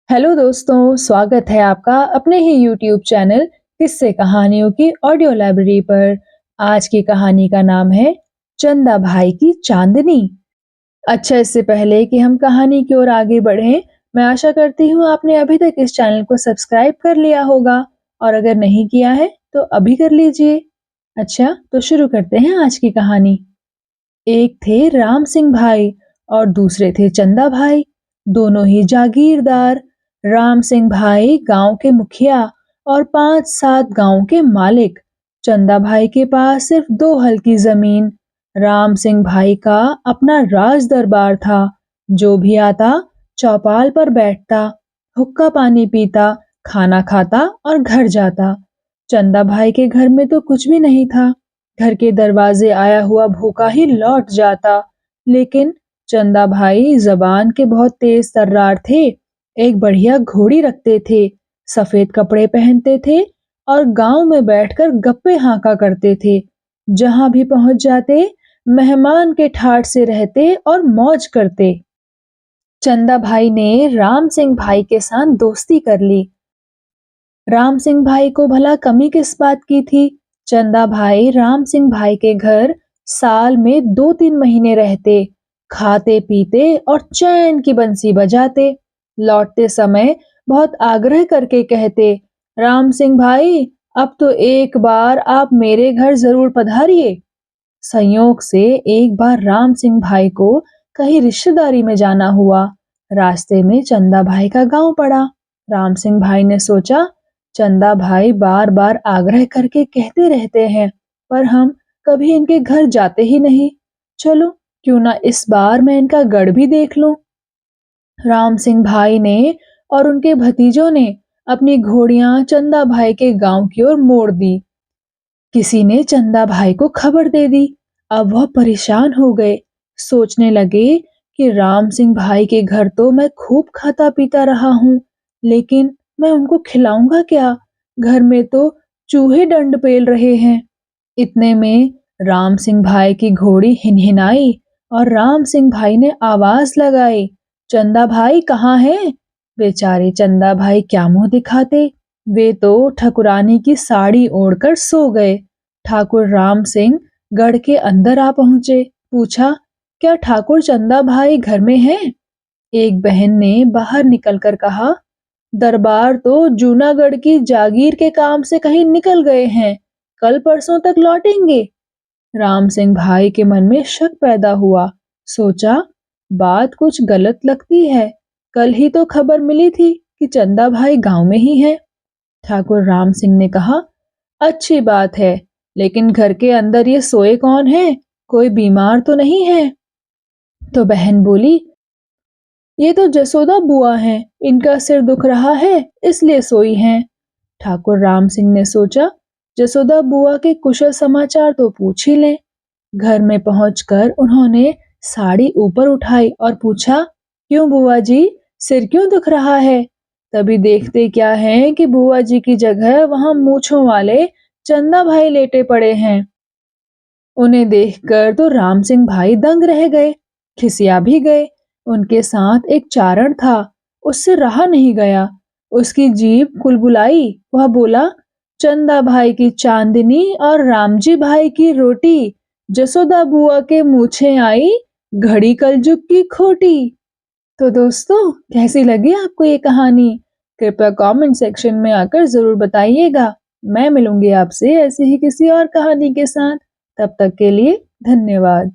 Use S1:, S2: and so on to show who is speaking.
S1: Hello दोस्तों, स्वागत है आपका अपने ही यूट्यूब चैनल किस्से कहानियों की ऑडियो लाइब्रेरी पर। आज की कहानी का नाम है चंदा भाई की चांदनी। अच्छा, इससे पहले कि हम कहानी की ओर आगे बढ़ें, मैं आशा करती हूँ आपने अभी तक इस चैनल को सब्सक्राइब कर लिया होगा और अगर नहीं किया है तो अभी कर लीजिए। अच्छा, तो शुरू करते हैं आज की कहानी। एक थे राम सिंह भाई और दूसरे थे चंदा भाई, दोनों ही जागीरदार। राम सिंह भाई गांव के मुखिया और 5-7 गांव के मालिक। चंदा भाई के पास सिर्फ 2 हल की जमीन। राम सिंह भाई का अपना राज दरबार था। जो भी आता चौपाल पर बैठता, हुक्का पानी पीता, खाना खाता और घर जाता। चंदा भाई के घर में तो कुछ भी नहीं था। घर के दरवाजे आया हुआ भूखा ही लौट जाता। लेकिन चंदा भाई जबान के बहुत तेज तर्रार थे। एक बढ़िया घोड़ी रखते थे, सफेद कपड़े पहनते थे और गांव में बैठकर गप्पे हांका करते थे। जहां भी पहुंच जाते मेहमान के ठाट से रहते और मौज करते। चंदा भाई ने राम सिंह भाई के साथ दोस्ती कर ली। राम सिंह भाई को भला कमी किस बात की थी। चंदा भाई राम सिंह भाई के घर साल में 2-3 महीने रहते, खाते पीते और चैन की बंसी बजाते। लौटते समय बहुत आग्रह करके कहते, राम सिंह भाई, अब तो एक बार आप मेरे घर जरूर पधारिए। संयोग से एक बार राम सिंह भाई को कहीं रिश्तेदारी में जाना हुआ। रास्ते में चंदा भाई का गांव पड़ा। राम सिंह भाई ने सोचा, चंदा भाई बार बार आग्रह करके कहते रहते हैं, पर हम कभी इनके घर जाते ही नहीं। चलो, क्यों ना इस बार मैं इनका गढ़ भी देख लूं। राम सिंह भाई ने और उनके भतीजों ने अपनी घोड़ियां चंदा भाई के गांव की ओर मोड़ दी। किसी ने चंदा भाई को खबर दे दी। अब वह परेशान हो गए। सोचने लगे कि राम सिंह भाई के घर तो मैं खूब खाता पीता रहा हूँ, लेकिन मैं उनको खिलाऊंगा क्या? घर में तो चूहे डंड पेल रहे हैं। इतने में राम सिंह भाई की घोड़ी हिनहिनाई और राम सिंह भाई ने आवाज लगाई, चंदा भाई कहाँ है? बेचारे चंदा भाई क्या मुंह दिखाते। वे तो ठकुरानी की साड़ी ओढ़कर सो गए। ठाकुर राम सिंह गढ़ के अंदर आ पहुंचे। पूछा, क्या ठाकुर चंदा भाई घर में हैं? एक बहन ने बाहर निकलकर कहा, दरबार तो जूनागढ़ की जागीर के काम से कहीं निकल गए हैं, कल परसों तक लौटेंगे। राम सिंह भाई के मन में शक पैदा हुआ। सोचा, बात कुछ गलत लगती है। कल ही तो खबर मिली थी कि चंदा भाई गांव में ही है। ठाकुर राम सिंह ने कहा, अच्छी बात है, लेकिन घर के अंदर ये सोए कौन है? कोई बीमार तो नहीं है? तो बहन बोली, ये तो जसोदा बुआ हैं, इनका सिर दुख रहा है इसलिए सोई हैं। ठाकुर राम सिंह ने सोचा, जसोदा बुआ के कुशल समाचार तो पूछ ही लें। घर में पहुंचकर उन्होंने साड़ी ऊपर उठाई और पूछा, क्यों बुआ जी, सिर क्यों दुख रहा है? तभी देखते क्या है कि बुआ जी की जगह वहां मूंछों वाले चंदा भाई लेटे पड़े हैं। उन्हें देखकर तो राम सिंह भाई दंग रह गए, खिसिया भी गए। उनके साथ एक चारण था, उससे रहा नहीं गया। उसकी जीभ कुलबुलाई। वह बोला, चंदा भाई की चांदनी और रामजी भाई की रोटी, जसोदा बुआ के मूछे आई, घड़ी कलजुग की खोटी। तो दोस्तों, कैसी लगी आपको ये कहानी? कृपया कमेंट सेक्शन में आकर जरूर बताइएगा। मैं मिलूंगी आपसे ऐसे ही किसी और कहानी के साथ। तब तक के लिए धन्यवाद।